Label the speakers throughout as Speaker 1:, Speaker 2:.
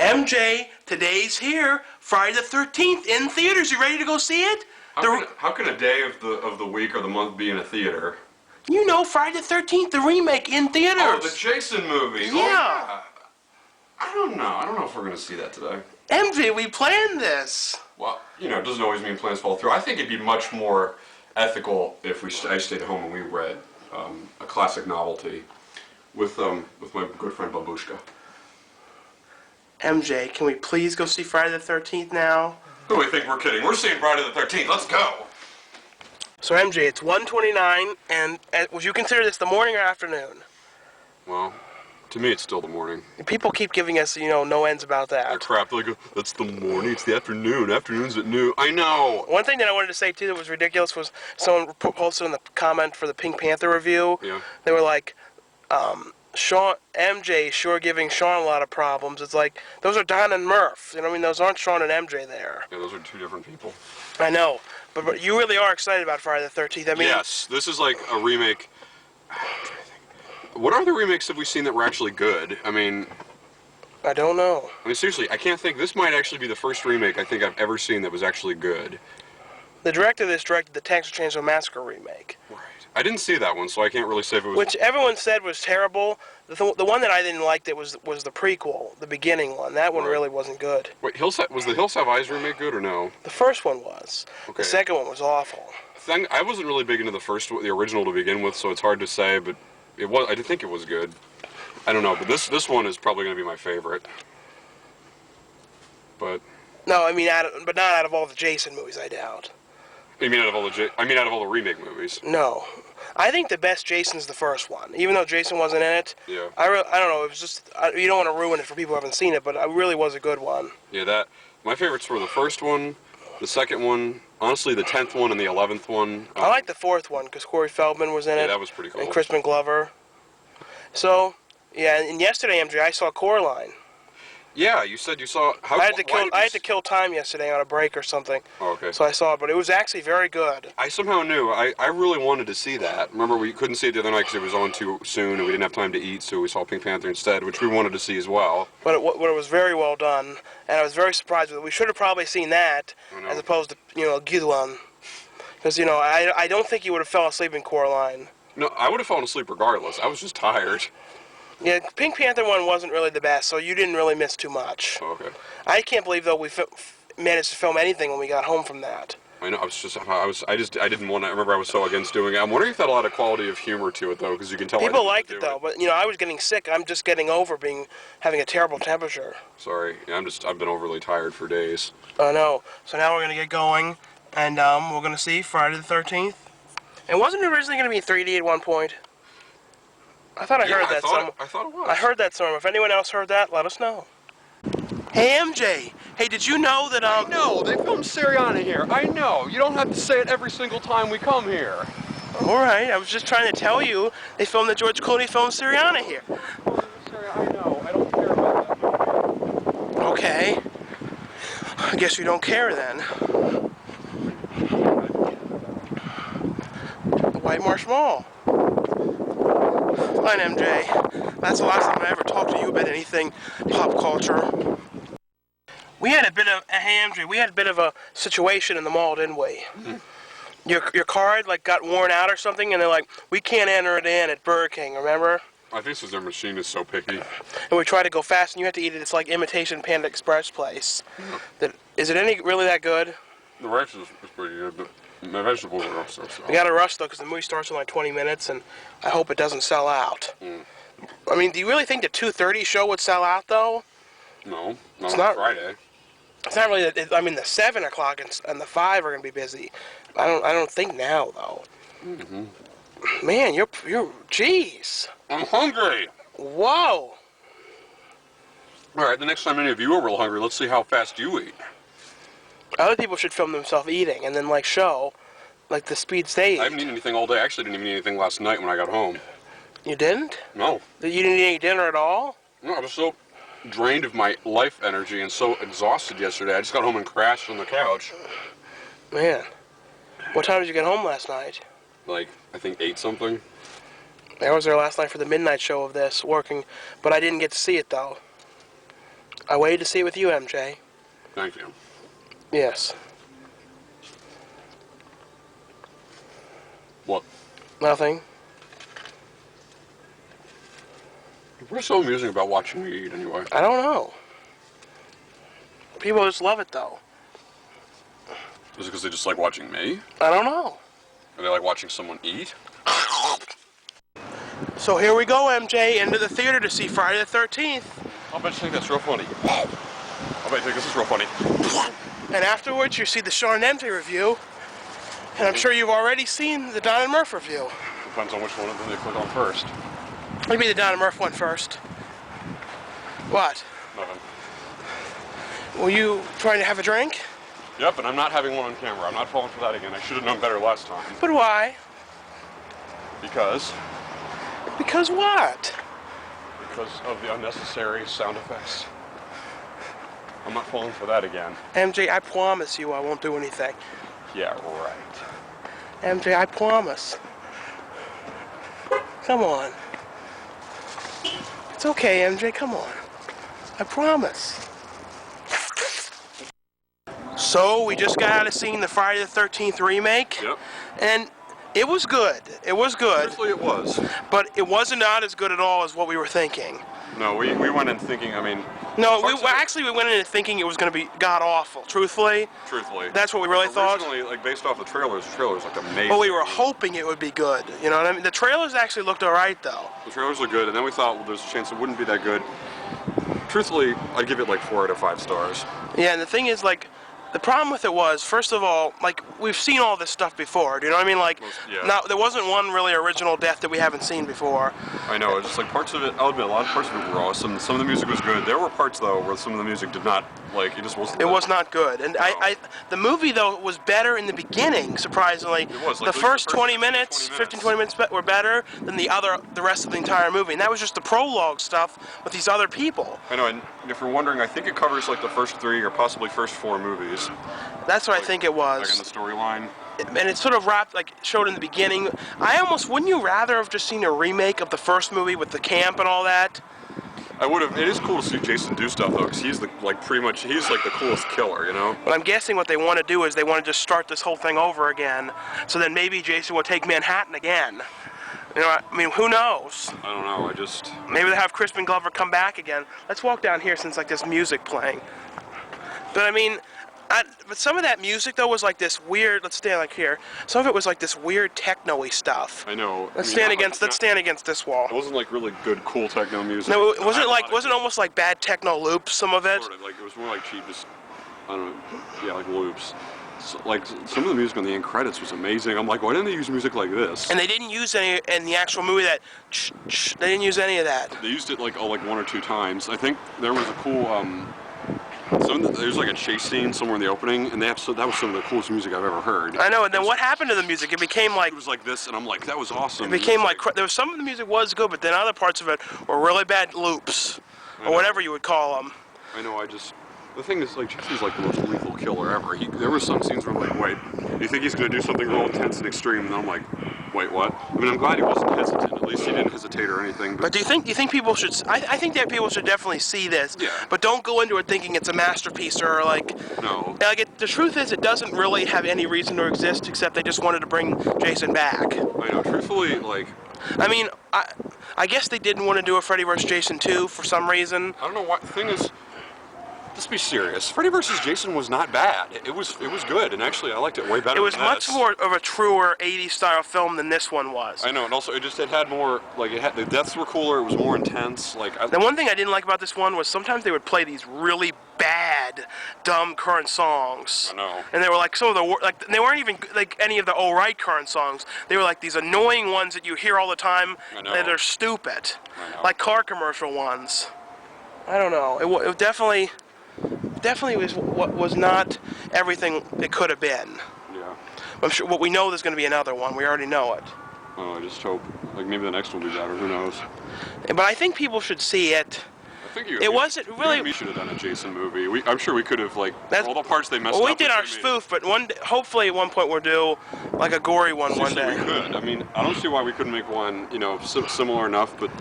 Speaker 1: MJ, today's here. Friday the 13th in theaters. You ready to go see it?
Speaker 2: How can a day of the week or the month be in a theater?
Speaker 1: You know, Friday the 13th, the remake in theaters.
Speaker 2: Oh, the Jason movie.
Speaker 1: Yeah.
Speaker 2: Oh, yeah. I don't know. I don't know if we're going to see that today.
Speaker 1: MJ, we planned this.
Speaker 2: Well, you know, it doesn't always mean plans fall through. I think it'd be much more ethical if I stayed at home and we read a classic novelty with my good friend Babushka.
Speaker 1: MJ, can we please go see Friday the 13th now?
Speaker 2: Who do we think we're kidding? We're seeing Friday the 13th. Let's go.
Speaker 1: So MJ, it's 1:29, and would you consider this the morning or afternoon?
Speaker 2: Well, to me, it's still the morning.
Speaker 1: People keep giving us, no ends about that.
Speaker 2: They're crap. They go, that's the morning. It's the afternoon. Afternoon's at noon. I know.
Speaker 1: One thing that I wanted to say too that was ridiculous was someone posted in the comment for the Pink Panther review.
Speaker 2: Yeah.
Speaker 1: They were like, MJ sure giving Sean a lot of problems. It's like, those are Don and Murph. You know what I mean? Those aren't Sean and MJ there.
Speaker 2: Yeah, those are two different people.
Speaker 1: I know. But you really are excited about Friday the 13th. I mean,
Speaker 2: yes, this is like a remake. What other remakes have we seen that were actually good? I mean,
Speaker 1: I don't know.
Speaker 2: I mean, seriously, I can't think. This might actually be the first remake I think I've ever seen that was actually good.
Speaker 1: The director of this directed the Texas Chainsaw Massacre remake.
Speaker 2: Right. I didn't see that one, so I can't really say if it was...
Speaker 1: Which everyone said was terrible. The one that I didn't like was the prequel, the beginning one. That one really wasn't good.
Speaker 2: Wait, was the Hills Have Eyes remake good or no?
Speaker 1: The first one was. Okay. The second one was awful.
Speaker 2: I wasn't really big into the original to begin with, so it's hard to say, but I did think it was good. I don't know, but this one is probably going to be my favorite. But...
Speaker 1: No, I mean, but not out of all the Jason movies, I doubt.
Speaker 2: You mean out of all the remake movies?
Speaker 1: No. I think the best Jason's the first one. Even though Jason wasn't in it.
Speaker 2: Yeah.
Speaker 1: I don't know, it was just, you don't want to ruin it for people who haven't seen it, but it really was a good one.
Speaker 2: Yeah, my favorites were the first one, the second one, honestly the 10th one and the 11th one.
Speaker 1: I like the fourth one because Corey Feldman was in it.
Speaker 2: Yeah, that was pretty cool.
Speaker 1: And Crispin Glover. So, yeah, and yesterday, MJ, I saw Coraline.
Speaker 2: Yeah, you said you saw...
Speaker 1: I had to kill time yesterday on a break or something.
Speaker 2: Oh, okay.
Speaker 1: So I saw it, but it was actually very good.
Speaker 2: I somehow knew. I really wanted to see that. Remember, we couldn't see it the other night because it was on too soon and we didn't have time to eat, so we saw Pink Panther instead, which we wanted to see as well.
Speaker 1: But it was very well done, and I was very surprised with it. We should have probably seen that as opposed to, Gideon. Because, I don't think you would have fell asleep in Coraline.
Speaker 2: No, I would have fallen asleep regardless. I was just tired.
Speaker 1: Yeah, Pink Panther one wasn't really the best, so you didn't really miss too much.
Speaker 2: Oh, okay.
Speaker 1: I can't believe, though, we managed to film anything when we got home from that.
Speaker 2: I know, I didn't want to, I remember I was so against doing it. I'm wondering if that had a lot of quality of humor to it, though, because you can tell
Speaker 1: people liked it, though, but, I was getting sick. I'm just getting over having a terrible temperature.
Speaker 2: Sorry, yeah, I've been overly tired for days.
Speaker 1: I know. So now we're going to get going, and we're going to see Friday the 13th. And wasn't it originally going to be 3D at one point? I thought I heard that somewhere.
Speaker 2: I thought it was.
Speaker 1: I heard that somewhere. If anyone else heard that, let us know. Hey, MJ. Hey, did you know that,
Speaker 2: I know. They filmed Syriana here. I know. You don't have to say it every single time we come here.
Speaker 1: All right. I was just trying to tell you they filmed the George Clooney film Syriana here.
Speaker 2: I know. I don't care about that movie.
Speaker 1: Okay. I guess you don't care then. White Marsh Mall. Fine, MJ. That's the last time I ever talked to you about anything pop culture. We had a bit of a situation in the mall, didn't we? Mm-hmm. Your card got worn out or something, and they're like, we can't enter it in at Burger King. Remember?
Speaker 2: I think their machine is so picky.
Speaker 1: And we tried to go fast, and you had to eat it. It's like imitation Panda Express place. Mm-hmm. Is it really that good?
Speaker 2: The rice is pretty good, but my vegetables are also.
Speaker 1: We got to rush though, because the movie starts in like 20 minutes, and I hope it doesn't sell out. Mm. I mean, do you really think the 2:30 show would sell out though?
Speaker 2: No, it's not Friday.
Speaker 1: It's not really. I mean, the 7 o'clock and the 5 are gonna be busy. I don't think now though. Mm-hmm. Man, you're. Jeez.
Speaker 2: I'm hungry.
Speaker 1: Whoa.
Speaker 2: All right, the next time any of you are real hungry, let's see how fast you eat.
Speaker 1: Other people should film themselves eating and then show, the speeds they eat.
Speaker 2: I haven't eaten anything all day. I actually didn't even eat anything last night when I got home.
Speaker 1: You didn't?
Speaker 2: No.
Speaker 1: You didn't eat any dinner at all?
Speaker 2: No, I was so drained of my life energy and so exhausted yesterday. I just got home and crashed on the couch.
Speaker 1: Man. What time did you get home last night?
Speaker 2: I think 8 something.
Speaker 1: I was there last night for the midnight show of this, working, but I didn't get to see it though. I waited to see it with you, MJ.
Speaker 2: Thank you.
Speaker 1: Yes.
Speaker 2: What?
Speaker 1: Nothing.
Speaker 2: What's so amusing about watching me eat, anyway?
Speaker 1: I don't know. People just love it, though.
Speaker 2: Is it because they just like watching me?
Speaker 1: I don't know.
Speaker 2: Or they like watching someone eat?
Speaker 1: So here we go, MJ, into the theater to see Friday the 13th.
Speaker 2: I'll bet you think that's real funny. I'll bet you think this is real funny.
Speaker 1: And afterwards, you see the Sean and MJ review. And I'm sure you've already seen the Don and Murph review.
Speaker 2: Depends on which one of them they click on first.
Speaker 1: Maybe the Don and Murph one first. What?
Speaker 2: Nothing.
Speaker 1: Were you trying to have a drink?
Speaker 2: Yep, and I'm not having one on camera. I'm not falling for that again. I should have known better last time.
Speaker 1: But why?
Speaker 2: Because?
Speaker 1: Because what?
Speaker 2: Because of the unnecessary sound effects. I'm not falling for that again.
Speaker 1: MJ, I promise you I won't do anything.
Speaker 2: Yeah, right.
Speaker 1: MJ, I promise. Come on. It's okay, MJ, come on. I promise. So, we just got out of seeing the Friday the 13th remake.
Speaker 2: Yep.
Speaker 1: And it was good. It was good.
Speaker 2: Truthfully, it was.
Speaker 1: But it wasn't not as good at all as what we were thinking.
Speaker 2: No, we went in thinking, I mean...
Speaker 1: No, we went in thinking it was going to be god-awful, truthfully.
Speaker 2: Truthfully.
Speaker 1: That's what we really thought.
Speaker 2: Originally, like, based off the trailers looked amazing.
Speaker 1: But we were hoping it would be good. You know what I mean? The trailers actually looked alright, though.
Speaker 2: The trailers looked good, and then we thought, well, there's a chance it wouldn't be that good. Truthfully, I'd give it like 4 out of 5 stars.
Speaker 1: Yeah, and the thing is, like, the problem with it was, first of all, like, we've seen all this stuff before, do you know what I mean? Like,
Speaker 2: Yeah.
Speaker 1: there wasn't one really original death that we haven't seen before.
Speaker 2: I know, it's just like parts of it, I'll admit, a lot of parts of it were awesome. Some of the music was good. There were parts, though, where some of the music did not, like, it just wasn't
Speaker 1: It was not good. And
Speaker 2: No.
Speaker 1: the movie, though, was better in the beginning, surprisingly.
Speaker 2: It was, like,
Speaker 1: the first 20 minutes, 15, 20 minutes were better than the rest of the entire movie. And that was just the prologue stuff with these other people.
Speaker 2: I know, and if you're wondering, I think it covers, like, the first 3 or possibly first 4 movies.
Speaker 1: That's what I think it was.
Speaker 2: Like in the storyline.
Speaker 1: And it sort of showed in the beginning. Wouldn't you rather have just seen a remake of the first movie with the camp and all that?
Speaker 2: I would have. It is cool to see Jason do stuff though, because he's the the coolest killer, you know.
Speaker 1: But I'm guessing what they want to do is they want to just start this whole thing over again. So then maybe Jason will take Manhattan again. You know, I mean, who knows?
Speaker 2: I don't know.
Speaker 1: Maybe they'll have Crispin Glover come back again. Let's walk down here since like there's music playing. But I mean. But some of that music though was like this weird. Let's stand like here. Some of it was like this weird techno-y stuff.
Speaker 2: I know.
Speaker 1: Let's stand against this wall.
Speaker 2: It wasn't like really good, cool techno music.
Speaker 1: No, wasn't it almost like bad techno loops? Some of it.
Speaker 2: Sort of, like it was more like cheap, just I don't know. Yeah, like loops. So, like some of the music on the end credits was amazing. I'm like, why didn't they use music like this?
Speaker 1: And they didn't use any in the actual movie. They didn't use any of that.
Speaker 2: They used it like 1 or 2 times. I think there was a cool. There's like a chase scene somewhere in the opening, and that was some of the coolest music I've ever heard.
Speaker 1: I know, and then what happened to the music? It became like...
Speaker 2: It was like this, and I'm like, that was awesome.
Speaker 1: It became like... There was some of the music was good, but then other parts of it were really bad loops, or whatever you would call them.
Speaker 2: I know, the thing is, like, Jason's like the most lethal killer ever. There were some scenes where I'm like, wait, you think he's going to do something real intense and extreme? And I'm like, wait, what? I mean, I'm glad he wasn't hesitant. At least he didn't hesitate or anything.
Speaker 1: But do you think people should... I think that people should definitely see this.
Speaker 2: Yeah.
Speaker 1: But don't go into it thinking it's a masterpiece or like...
Speaker 2: No.
Speaker 1: Like, the truth is, it doesn't really have any reason to exist except they just wanted to bring Jason back.
Speaker 2: I know, truthfully, like...
Speaker 1: I mean, I guess they didn't want to do a Freddy vs. Jason 2 for some reason.
Speaker 2: I don't know why. The thing is... Let's be serious. Freddy vs. Jason was not bad. It was good, and actually I liked it way better.
Speaker 1: It was
Speaker 2: than
Speaker 1: much
Speaker 2: this.
Speaker 1: more of a truer 80s style film than this one was.
Speaker 2: I know, and also it had more, like, the deaths were cooler, it was more intense, like...
Speaker 1: The one thing I didn't like about this one was sometimes they would play these really bad, dumb current songs.
Speaker 2: I know.
Speaker 1: And they were like some of the, like, they weren't even like any of the alright current songs. They were like these annoying ones that you hear all the time that are stupid.
Speaker 2: I know.
Speaker 1: Like car commercial ones. I don't know. It definitely was not everything it could have been.
Speaker 2: Yeah.
Speaker 1: I'm sure. Well, we know there's going to be another one. We already know it.
Speaker 2: Oh, I just hope, like, maybe the next one will be better. Who knows?
Speaker 1: But I think people should see it.
Speaker 2: I think
Speaker 1: It wasn't really.
Speaker 2: We should have done a Jason movie. I'm sure we could have, like, all the parts they messed
Speaker 1: Well,
Speaker 2: up.
Speaker 1: we did our spoof, but hopefully at one point we'll do like a gory one one day.
Speaker 2: We could. I mean, I don't see why we couldn't make one, you know, similar enough, but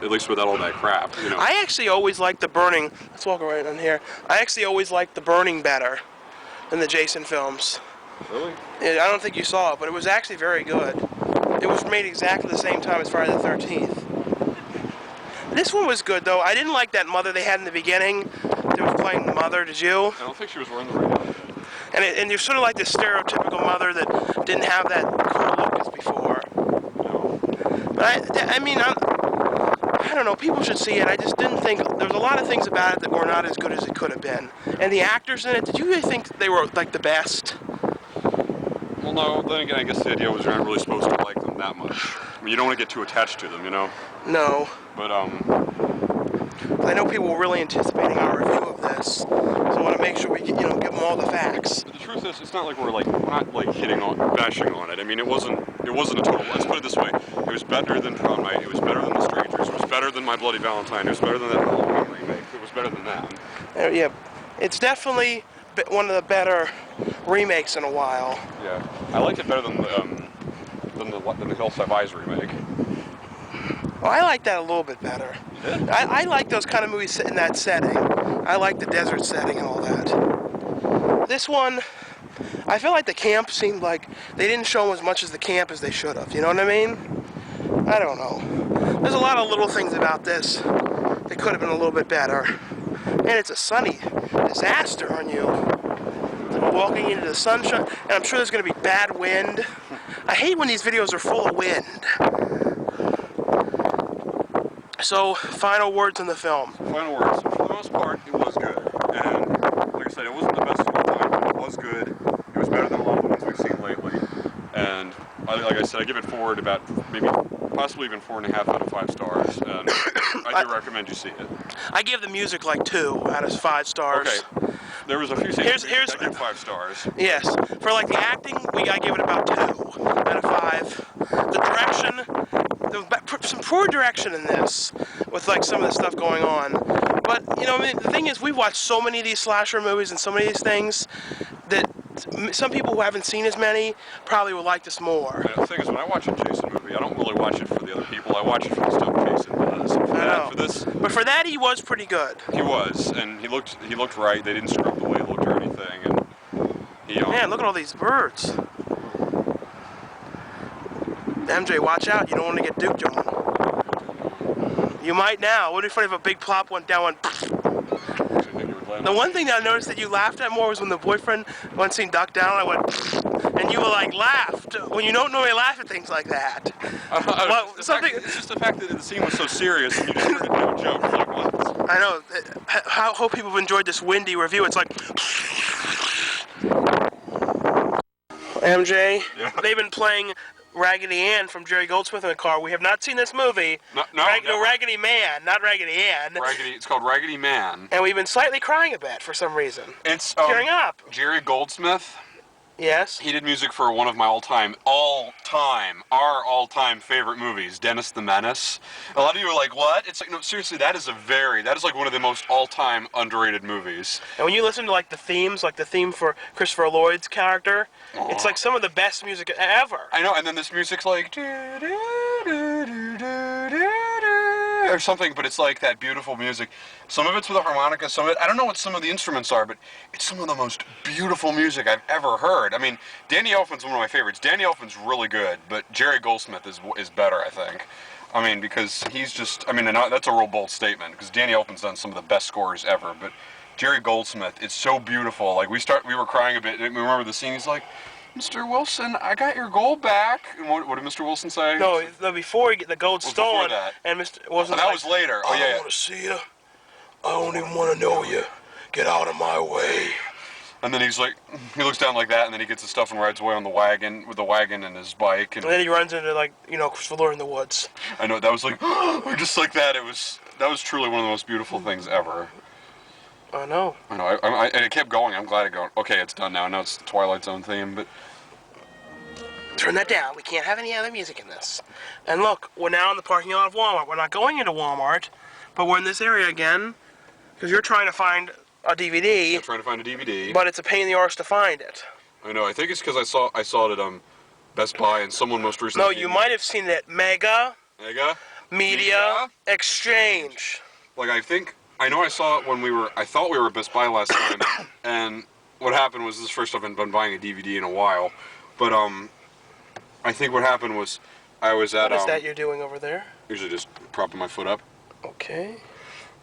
Speaker 2: at least without all that crap. You know.
Speaker 1: I actually always liked The Burning. Let's walk right in here. I actually always liked The Burning better than the Jason films.
Speaker 2: Really?
Speaker 1: I don't think you saw it, but it was actually very good. It was made exactly the same time as Friday the 13th. This one was good, though. I didn't like that mother they had in the beginning that was playing the mother. Did you?
Speaker 2: I don't think she was wearing the right outfit.
Speaker 1: And you're sort of like this stereotypical mother that didn't have that cool look as before.
Speaker 2: No.
Speaker 1: But I mean, I don't know. People should see it. I just didn't think there was a lot of things about it that were not as good as it could have been. And the actors in it, did you really think they were like the best?
Speaker 2: Well, no. Then again, I guess the idea was you're not really supposed to like them that much. I mean, you don't want to get too attached to them, you know.
Speaker 1: No.
Speaker 2: But
Speaker 1: I know people were really anticipating our review of this, so I want to make sure we give them all the facts.
Speaker 2: The truth is, it's not like we're not bashing on it. I mean, it wasn't a total. Let's put it this way: it was better than Prom Night. It was better than The Strangers. It was better than My Bloody Valentine. It was better than that Halloween remake. It was better than that.
Speaker 1: Yeah, it's definitely one of the better remakes in a while.
Speaker 2: Yeah, I liked it better than the Hills Have Eyes remake.
Speaker 1: Well, I like that a little bit better.
Speaker 2: You did?
Speaker 1: I like those kind of movies in that setting. I like the desert setting and all that. This one, I feel like the camp seemed like they didn't show as much as the camp as they should have. You know what I mean? I don't know. There's a lot of little things about this that could have been a little bit better. And it's a sunny disaster on you. Walking into the sunshine, and I'm sure there's going to be bad wind. I hate when these videos are full of wind. So, final words on the film.
Speaker 2: Final words. For the most part, it was good. And like I said, it wasn't the best of all time, but it was good. It was better than a lot of the ones we've seen lately. And like I said, I give it possibly even 4.5 out of 5 stars. And I do recommend you see it.
Speaker 1: I give the music like 2 out of 5 stars.
Speaker 2: Okay. There was a few scenes I give 5 stars.
Speaker 1: Yes. For like the acting, I give it about 2 out of 5. The direction, some poor direction in this, with like some of the stuff going on. But I mean, the thing is, we've watched so many of these slasher movies and so many of these things that some people who haven't seen as many probably will like this more.
Speaker 2: Yeah, the thing is, when I watch a Jason movie, I don't really watch it for the other people. I watch it for the stuff Jason does. And
Speaker 1: But for that, he was pretty good.
Speaker 2: He was, and he looked right. They didn't screw up the way he looked or anything. And
Speaker 1: man, look at all these birds. MJ, watch out! You don't want to get duped on. You might now. What if a big plop went down? The one thing that I noticed that you laughed at more was when the boyfriend went seen duck down. I went, and you were like laughed when you don't normally laugh at things like that.
Speaker 2: It's just the fact that the scene was so serious and you just heard it no joke. Like what?
Speaker 1: I know. I hope people have enjoyed this windy review. It's like MJ.
Speaker 2: Yeah.
Speaker 1: They've been playing Raggedy Ann from Jerry Goldsmith in the car. We have not seen this movie.
Speaker 2: No,
Speaker 1: Raggedy Man, not Raggedy Ann.
Speaker 2: It's called Raggedy Man.
Speaker 1: And we've been slightly crying a bit for some reason.
Speaker 2: It's
Speaker 1: tearing up.
Speaker 2: Jerry Goldsmith.
Speaker 1: Yes.
Speaker 2: He did music for one of my our all-time favorite movies, Dennis the Menace. A lot of you are like, what? It's like, no, seriously, that is like one of the most all-time underrated movies.
Speaker 1: And when you listen to like the themes, like the theme for Christopher Lloyd's character, it's like some of the best music ever.
Speaker 2: I know, and then this music's like or something, but it's like that beautiful music. Some of it's with a harmonica, some of it, I don't know what some of the instruments are, but it's some of the most beautiful music I've ever heard. I mean, Danny Elfman's one of my favorites. Danny Elfman's really good, but Jerry Goldsmith is better, I think. I mean, because he's just, that's a real bold statement, because Danny Elfman's done some of the best scores ever, but Jerry Goldsmith, it's so beautiful. Like, we were crying a bit, and we remember the scene, he's like, Mr. Wilson, I got your gold back. And what did Mr. Wilson say?
Speaker 1: No, before he get the gold stolen, and Mr. Wilson.
Speaker 2: That was later.
Speaker 1: I don't want to see you. I don't even want to know you. Get out of my way.
Speaker 2: And then he's like, he looks down like that, and then he gets his stuff and rides away on the wagon with the wagon and his bike. And
Speaker 1: then he runs into Christopher Lloyd in the woods.
Speaker 2: I know, that was like, just like that. That was truly one of the most beautiful things ever.
Speaker 1: I know.
Speaker 2: And it kept going. I'm glad it going. Okay, it's done now. Now it's the Twilight Zone theme, but
Speaker 1: turn that down. We can't have any other music in this. And look, we're now in the parking lot of Walmart. We're not going into Walmart, but we're in this area again because you're trying to find a DVD.
Speaker 2: I'm trying to find a DVD.
Speaker 1: But it's a pain in the arse to find it.
Speaker 2: I know. I think it's because I saw it at Best Buy, and someone most recently.
Speaker 1: No, you might have seen it at Mega.
Speaker 2: Mega?
Speaker 1: Media exchange.
Speaker 2: Like, I know I saw it when I thought we were at Best Buy last time, and what happened was, this is the first time I've been buying a DVD in a while, but, I think what happened was, I was at,
Speaker 1: What is that you're doing over there?
Speaker 2: Usually just propping my foot up.
Speaker 1: Okay.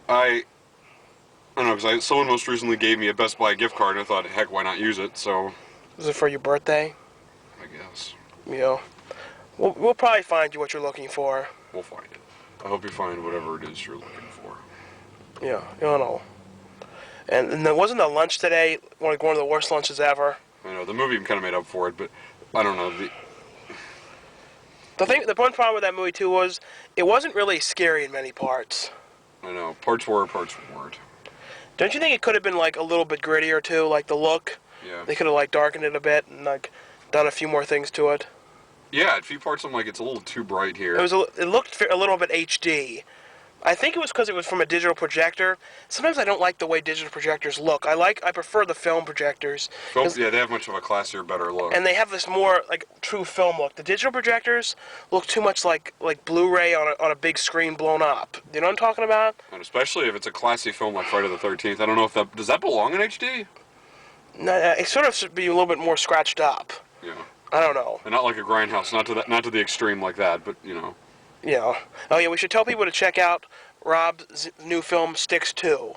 Speaker 2: I don't know, because someone most recently gave me a Best Buy gift card, and I thought, heck, why not use it, so...
Speaker 1: Was it for your birthday?
Speaker 2: I guess.
Speaker 1: You know, we'll probably find you what you're looking for.
Speaker 2: We'll find it. I hope you find whatever it is you're looking for.
Speaker 1: Yeah, you know. And there wasn't a lunch today, like one of the worst lunches ever.
Speaker 2: I know, the movie kind of made up for it, but I don't know,
Speaker 1: The one problem with that movie, too, was it wasn't really scary in many parts.
Speaker 2: I know, parts were, parts weren't.
Speaker 1: Don't you think it could have been, like, a little bit grittier, too? Like, the look?
Speaker 2: Yeah.
Speaker 1: They could have, like, darkened it a bit and, like, done a few more things to it.
Speaker 2: Yeah, a few parts I'm like, it's a little too bright here.
Speaker 1: It looked a little bit HD. I think it was because it was from a digital projector. Sometimes I don't like the way digital projectors look. I prefer the film projectors.
Speaker 2: Yeah, they have much of a classier, better look.
Speaker 1: And they have this more, like, true film look. The digital projectors look too much like Blu-ray on a big screen blown up. You know what I'm talking about?
Speaker 2: And especially if it's a classy film like Friday the 13th. I don't know if does that belong in HD?
Speaker 1: No, it sort of should be a little bit more scratched up.
Speaker 2: Yeah.
Speaker 1: I don't know.
Speaker 2: And not like a grindhouse, not to the extreme like that, but, you know.
Speaker 1: Yeah. Oh, yeah, we should tell people to check out Rob's new film, Sticks 2.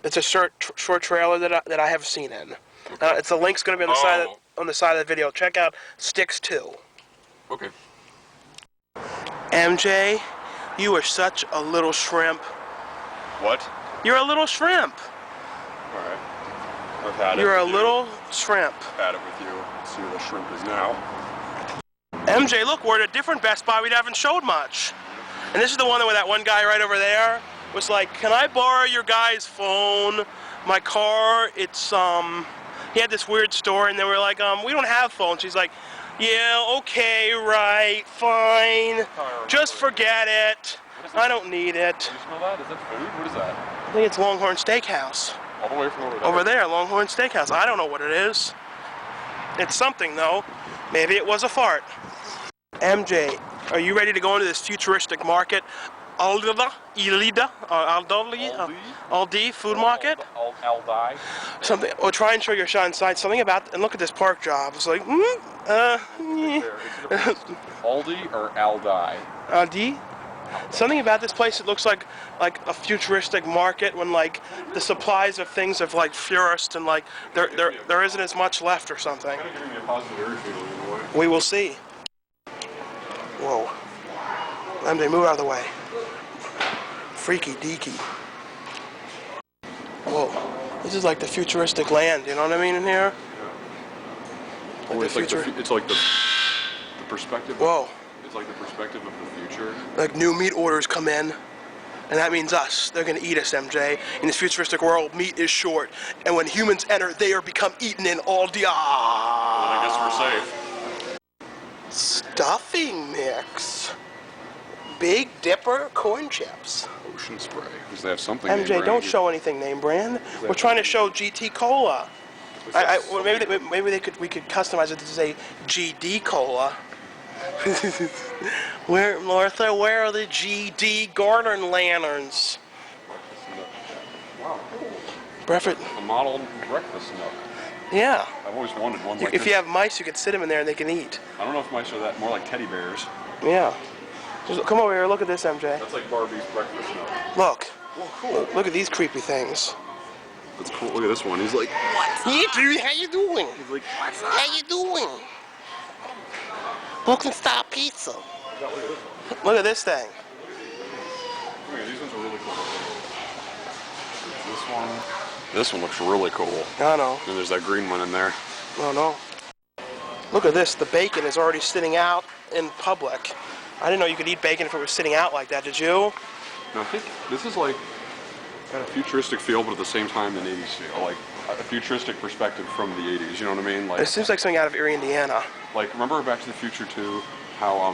Speaker 1: It's a short trailer that I have seen in.
Speaker 2: Okay.
Speaker 1: The link's going to be on the side of the video. Check out Sticks 2.
Speaker 2: Okay.
Speaker 1: MJ, you are such a little shrimp.
Speaker 2: What?
Speaker 1: You're a little shrimp.
Speaker 2: All right. I've had it.
Speaker 1: You're a little shrimp.
Speaker 2: I've had it with you. Let's see where the shrimp is now.
Speaker 1: MJ, look, we're at a different Best Buy. We haven't showed much. And this is the one where that one guy right over there was like, can I borrow your guy's phone? My car, it's, he had this weird story, and they were like, we don't have phones. He's like, yeah, okay, right, fine. Just forget it. I don't need it.
Speaker 2: Do you smell that? Is that food? What is that?
Speaker 1: I think it's Longhorn Steakhouse.
Speaker 2: All the way from over there?
Speaker 1: Over there, Longhorn Steakhouse. I don't know what it is. It's something, though. Maybe it was a fart. MJ, are you ready to go into this futuristic market? Aldi food market?
Speaker 2: Aldi.
Speaker 1: Something. Or try and show your shine side. Something about. And look at this park job. It's like.
Speaker 2: Aldi or Aldi?
Speaker 1: Aldi. Something about this place. It looks like a futuristic market when like the supplies of things have like flourished and like there isn't as much left or something.
Speaker 2: Kind of giving me a positive air feeling in a way.
Speaker 1: We will see. Whoa. MJ, move out of the way. Freaky deaky. Whoa. This is like the futuristic land, you know what I mean, in here?
Speaker 2: Yeah. Like it's like the perspective.
Speaker 1: Whoa.
Speaker 2: It's like the perspective of the future.
Speaker 1: Like new meat orders come in, and that means us. They're gonna eat us, MJ. In this futuristic world, meat is short, and when humans enter, they are become eaten in all
Speaker 2: Well, then I guess we're safe.
Speaker 1: Stuffing mix. Big Dipper corn chips.
Speaker 2: Ocean Spray. Because they have something.
Speaker 1: MJ, don't show anything name brand. We're trying to show GT Cola. Well, maybe we could customize it to say GD Cola. Martha, where are the GD garden lanterns?
Speaker 2: Wow.
Speaker 1: Breakfast.
Speaker 2: A model breakfast nook.
Speaker 1: Yeah.
Speaker 2: I've always wanted one like
Speaker 1: If
Speaker 2: this.
Speaker 1: you have mice, you can sit them in there and they can eat.
Speaker 2: I don't know if mice are that more like teddy bears.
Speaker 1: Yeah. Just come over here. Look at this, MJ.
Speaker 2: That's like Barbie's breakfast nook.
Speaker 1: Look.
Speaker 2: Oh, cool.
Speaker 1: Look at these creepy things.
Speaker 2: That's cool. Look at this one. He's like,
Speaker 1: What's up? How you doing?
Speaker 2: He's like, what's up?
Speaker 1: How you doing? Brooklyn Style Pizza.
Speaker 2: Look at this one.
Speaker 1: Look at this thing.
Speaker 2: Look at these ones are really cool. This one. This one looks really cool.
Speaker 1: I know.
Speaker 2: And there's that green one in there.
Speaker 1: Oh no. Look at this. The bacon is already sitting out in public. I didn't know you could eat bacon if it was sitting out like that. Did you?
Speaker 2: Now I think this is like got a futuristic feel, but at the same time an 80s feel. Like a futuristic perspective from the 80s. You know what I mean? Like
Speaker 1: It seems like something out of Erie, Indiana.
Speaker 2: Like remember Back to the Future 2? How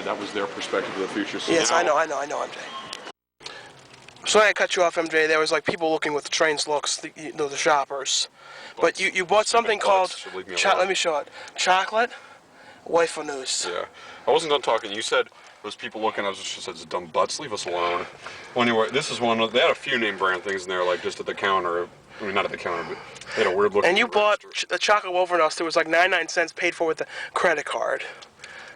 Speaker 2: that was their perspective of the future. So
Speaker 1: yes,
Speaker 2: now,
Speaker 1: I know, MJ. Sorry I cut you off, MJ. There was like people looking with trained looks, the shoppers. But you bought something called, let me show it, chocolate waifu news.
Speaker 2: Yeah. I wasn't done talking. You said, There's people looking at us just says dumb butts, leave us alone. Well, anyway, this is one. They had a few name brand things in there, like just at the counter. I mean, not at the counter, but they had a weird looking.
Speaker 1: And you bought the chocolate Wolfernuss that was like 99 cents paid for with a credit card.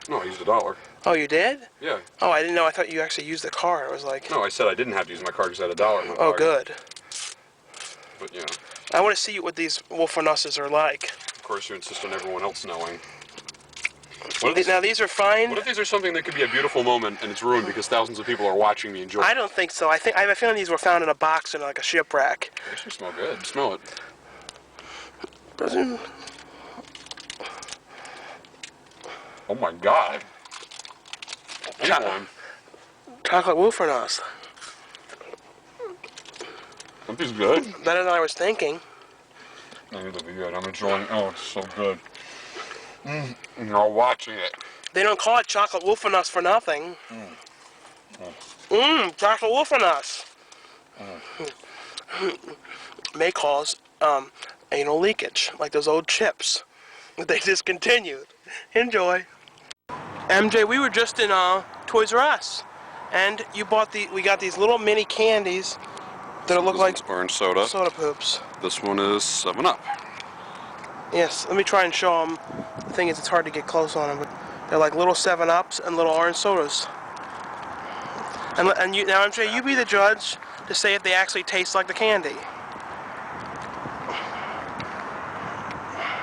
Speaker 2: No, I used $1.
Speaker 1: Oh, you did?
Speaker 2: Yeah.
Speaker 1: Oh, I didn't know. I thought you actually used the card. I was like...
Speaker 2: No, I said I didn't have to use my card because I had $1 in my
Speaker 1: Oh,
Speaker 2: pocket.
Speaker 1: good.
Speaker 2: But, yeah.
Speaker 1: I want to see what these Wolfernusses are like.
Speaker 2: Of course, you insist on everyone else knowing.
Speaker 1: Now, these are fine.
Speaker 2: What if these are something that could be a beautiful moment and it's ruined because thousands of people are watching me enjoy it?
Speaker 1: I don't think so. I have a feeling these were found in a box in like a shipwreck.
Speaker 2: They actually smell good. Smell it.
Speaker 1: Doesn't...
Speaker 2: Oh my god.
Speaker 1: Chocolate Wolfernuss.
Speaker 2: Aren't these good?
Speaker 1: Better than I was thinking.
Speaker 2: I need to be good. I'm enjoying. Oh, it's so good. You're watching it.
Speaker 1: They don't call it chocolate Wolfernuss for nothing. Chocolate Wolfernuss. May cause anal leakage, like those old chips that they discontinued. Enjoy. MJ, we were just in Toys R Us, and we got these little mini candies that look like
Speaker 2: orange soda.
Speaker 1: Soda poops.
Speaker 2: This one is 7-Up.
Speaker 1: Yes, let me try and show them. The thing is, it's hard to get close on them, but they're like little 7-Ups and little orange sodas. And you, now, MJ, you be the judge to say if they actually taste like the candy.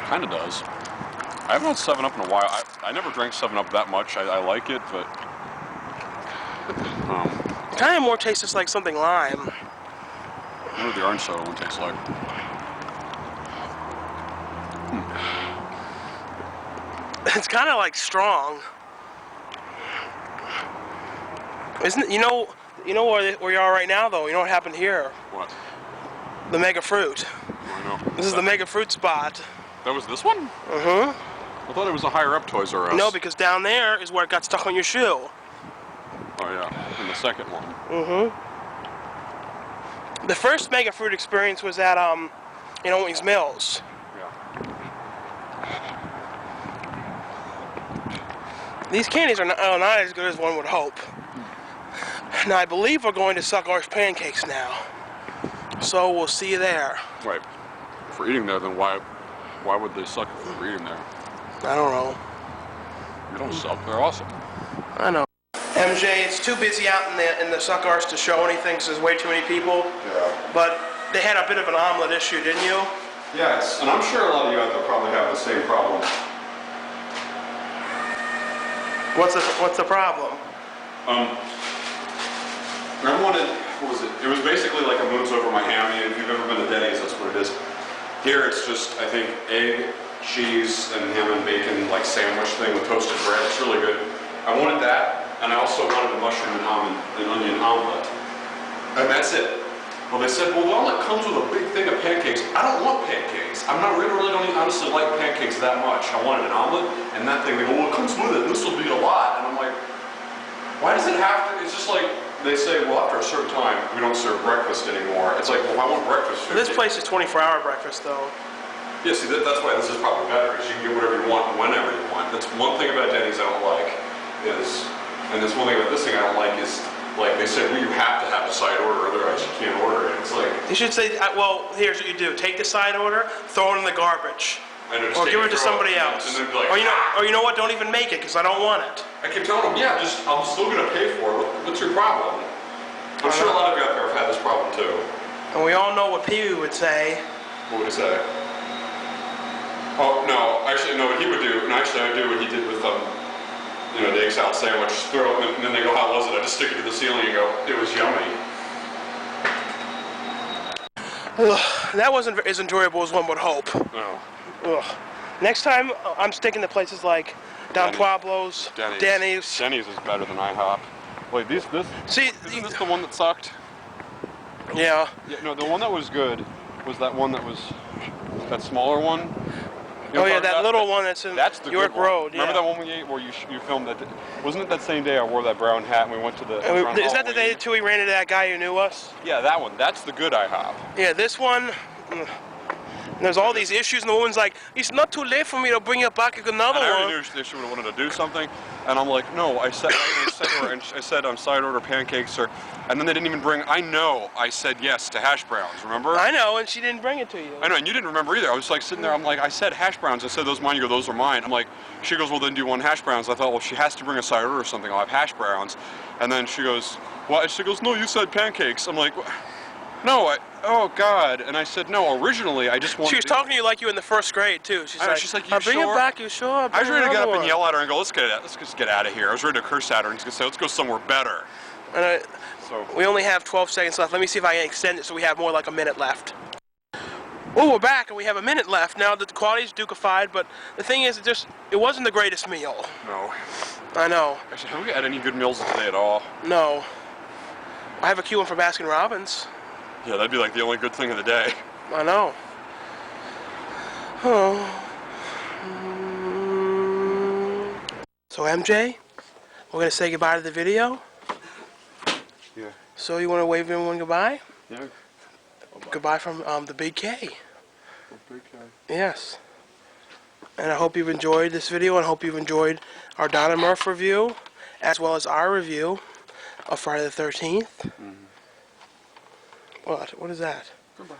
Speaker 2: Kind of does. I haven't had 7-Up in a while. I never drank 7-Up that much. I like it, but...
Speaker 1: It kind of more tastes like something lime.
Speaker 2: What would the orange soda one taste like?
Speaker 1: It's kind of like strong. Isn't it? You know where you are right now, though? You know what happened here?
Speaker 2: What?
Speaker 1: The Mega Fruit.
Speaker 2: I know.
Speaker 1: This is the Mega Fruit spot.
Speaker 2: That was this one?
Speaker 1: Uh-huh.
Speaker 2: I thought it was a higher up Toys R Us.
Speaker 1: No, because down there is where it got stuck on your shoe.
Speaker 2: Oh yeah, in the second one.
Speaker 1: Mm-hmm. The first Mega Fruit experience was at in Owings Mills.
Speaker 2: Yeah.
Speaker 1: These candies are not as good as one would hope. Now I believe we're going to Sucker's Pancakes now, so we'll see you there.
Speaker 2: Right. If we're eating there, then why would they suck if we're eating there?
Speaker 1: I don't know.
Speaker 2: You don't suck. They're awesome.
Speaker 1: I know. MJ, it's too busy out in the Suckers to show anything because there's way too many people.
Speaker 2: Yeah.
Speaker 1: But they had a bit of an omelet issue, didn't you?
Speaker 2: Yes, and I'm sure a lot of you out there probably have the same problem.
Speaker 1: What's the problem?
Speaker 2: I wanted, what was it? It was basically like a moons over my hammy. If you've ever been to Denny's, that's what it is. Here it's just, I think, egg, cheese, and ham and bacon like sandwich thing with toasted bread. It's really good. I wanted that, and I also wanted a mushroom and onion omelet. And that's it. Well, they said, well, the omelet comes with a big thing of pancakes. I don't want pancakes. I'm not really don't even honestly like pancakes that much. I wanted an omelet, and that thing, they go, well, it comes with it. This will be a lot. And I'm like, why does it have to? It's just like, they say, well, after a certain time, we don't serve breakfast anymore. It's like, well, I want breakfast.
Speaker 1: This place is 24-hour breakfast, though.
Speaker 2: Yeah, see, that's why this is probably better, is you can get whatever you want and whenever you want. That's one thing about Denny's I don't like, and this one thing about this thing I don't like is, like, they said, well, you have to have a side order, otherwise you can't order it. It's like...
Speaker 1: You should say, well, here's what you do. Take the side order, throw it in the garbage. Or give it to somebody else.
Speaker 2: And then be like,
Speaker 1: or you know what, don't even make it, because I don't want it.
Speaker 2: I keep telling them, yeah, I'm still going to pay for it. What's your problem? I'm sure a lot of you out there have had this problem too.
Speaker 1: And we all know what Pee-wee would say.
Speaker 2: What would he say? Oh, no, actually, no, what he would do, and actually I would do what he did with, the egg salad sandwich. Throw it, and then they go, how was it? I just stick it to the ceiling and go, it was yummy.
Speaker 1: Ugh, that wasn't as enjoyable as one would hope.
Speaker 2: No.
Speaker 1: Ugh. Next time, I'm sticking to places like Don Pueblo's, Denny's.
Speaker 2: Denny's is better than IHOP. Wait, isn't this the one that sucked?
Speaker 1: Yeah.
Speaker 2: Yeah. No, the one that was good was that one that was that smaller one.
Speaker 1: Oh yeah, that little one that's in York Road. Yeah.
Speaker 2: Remember that one we ate where you filmed that? Wasn't it that same day I wore that brown hat and we went to the?
Speaker 1: Is that the day too we ran into that guy who knew us?
Speaker 2: Yeah, that one. That's the good IHOP.
Speaker 1: Yeah, this one. And there's all these issues, and the woman's like, it's not too late for me to bring you back another
Speaker 2: And I
Speaker 1: one.
Speaker 2: already knew she would have wanted to do something, and I'm like, no, I said to her, and I said I'm side order pancakes, or, and then they didn't even bring. I know I said yes to hash browns. Remember?
Speaker 1: I know, and she didn't bring it to you.
Speaker 2: I know, and you didn't remember either. I was like sitting there. I'm like, I said hash browns. I said those mine. You go, those are mine. I'm like, she goes, well then do you want hash browns? I thought, well she has to bring a side order or something. I'll have hash browns, and then she goes, what? She goes, no, you said pancakes. I'm like, no, oh God. And I said, no, originally I just wanted.
Speaker 1: She was talking to you like you were in the first grade too. She's like,
Speaker 2: you
Speaker 1: I'll bring
Speaker 2: sure?
Speaker 1: it back, you sure?
Speaker 2: I was ready to get up and yell at her and go, let's just get out of here. I was ready to curse at her and say, let's go somewhere better.
Speaker 1: And
Speaker 2: So
Speaker 1: we only have 12 seconds left. Let me see if I can extend it so we have more like a minute left. Oh, we're back and we have a minute left. Now the quality's dukified, but the thing is, it wasn't the greatest meal.
Speaker 2: No.
Speaker 1: I know.
Speaker 2: Actually, have we had any good meals today at all?
Speaker 1: No. I have a coupon for Baskin Robbins.
Speaker 2: Yeah, that'd be like the only good thing of the day.
Speaker 1: I know. Oh. So MJ, we're gonna say goodbye to the video.
Speaker 2: Yeah.
Speaker 1: So you want to wave everyone goodbye?
Speaker 2: Yeah.
Speaker 1: Goodbye from the Big K.
Speaker 2: Big K.
Speaker 1: Yes. And I hope you've enjoyed this video, and I hope you've enjoyed our Don and Murph review, as well as our review of Friday the 13th. Mm-hmm. What? What is that?
Speaker 2: Goodbye.